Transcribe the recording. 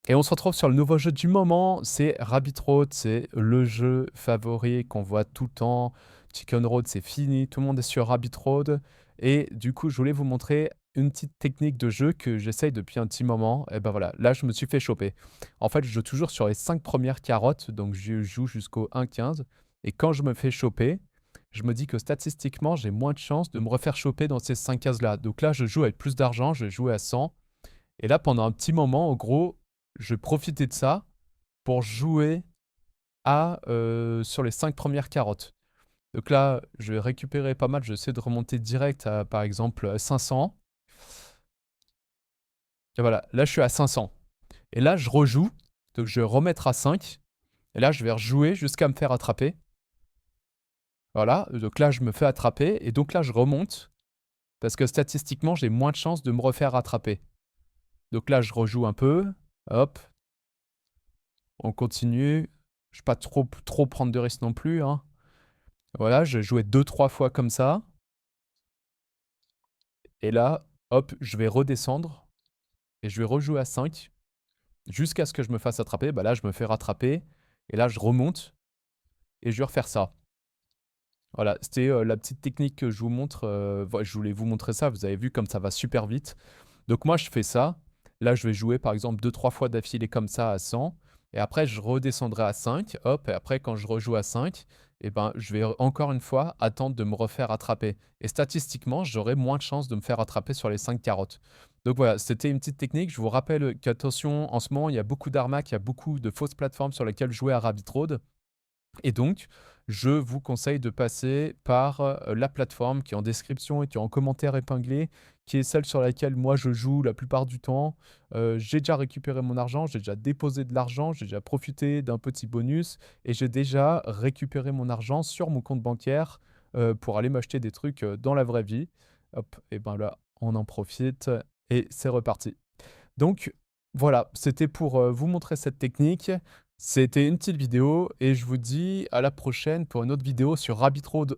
Et on se retrouve sur le nouveau jeu du moment, c'est Rabbit Road, c'est le jeu favori qu'on voit tout le temps. Chicken Road, c'est fini, tout le monde est sur Rabbit Road. Et du coup, je voulais vous montrer une petite technique de jeu que j'essaye depuis un petit moment. Et ben voilà, là, je me suis fait choper. En fait, je joue toujours sur les 5 premières carottes, donc je joue jusqu'au 1,15. Et quand je me fais choper, je me dis que statistiquement, j'ai moins de chances de me refaire choper dans ces 5 cases-là. Donc là, je joue avec plus d'argent, je vais jouer à 100. Et là, pendant un petit moment, en gros, je profitais de ça pour jouer sur les 5 premières carottes. Donc là, je vais récupérer pas mal. J'essaie de remonter direct à, par exemple, 500. Et voilà, là, je suis à 500. Et là, je rejoue. Donc, je vais remettre à 5. Et là, je vais rejouer jusqu'à me faire attraper. Voilà, donc là, je me fais attraper. Et donc là, je remonte. Parce que statistiquement, j'ai moins de chances de me refaire attraper. Donc là, je rejoue un peu. Hop, on continue. Je ne vais pas trop prendre de risques non plus, hein. Voilà, je jouais deux trois fois comme ça. Et là, hop, je vais redescendre. Et je vais rejouer à 5 jusqu'à ce que je me fasse attraper. Bah là, je me fais rattraper. Et là, je remonte. Et je vais refaire ça. Voilà, c'était la petite technique que je vous montre. Je voulais vous montrer ça. Vous avez vu comme ça va super vite. Donc moi, je fais ça. Là, je vais jouer par exemple deux trois fois d'affilée comme ça à 100. Et après, je redescendrai à 5. Hop, et après, quand je rejoue à 5, eh ben, je vais encore une fois attendre de me refaire attraper. Et statistiquement, j'aurai moins de chances de me faire attraper sur les 5 carottes. Donc voilà, c'était une petite technique. Je vous rappelle qu'attention, en ce moment, il y a beaucoup d'arnaques, il y a beaucoup de fausses plateformes sur lesquelles jouer à Rabbit Road. Et donc, je vous conseille de passer par la plateforme qui est en description et qui est en commentaire épinglé, qui est celle sur laquelle moi je joue la plupart du temps. J'ai déjà récupéré mon argent, j'ai déjà déposé de l'argent, j'ai déjà profité d'un petit bonus et j'ai déjà récupéré mon argent sur mon compte bancaire pour aller m'acheter des trucs dans la vraie vie. Hop, et ben là, on en profite et c'est reparti. Donc voilà, c'était pour vous montrer cette technique. C'était une petite vidéo et je vous dis à la prochaine pour une autre vidéo sur Rabbit Road.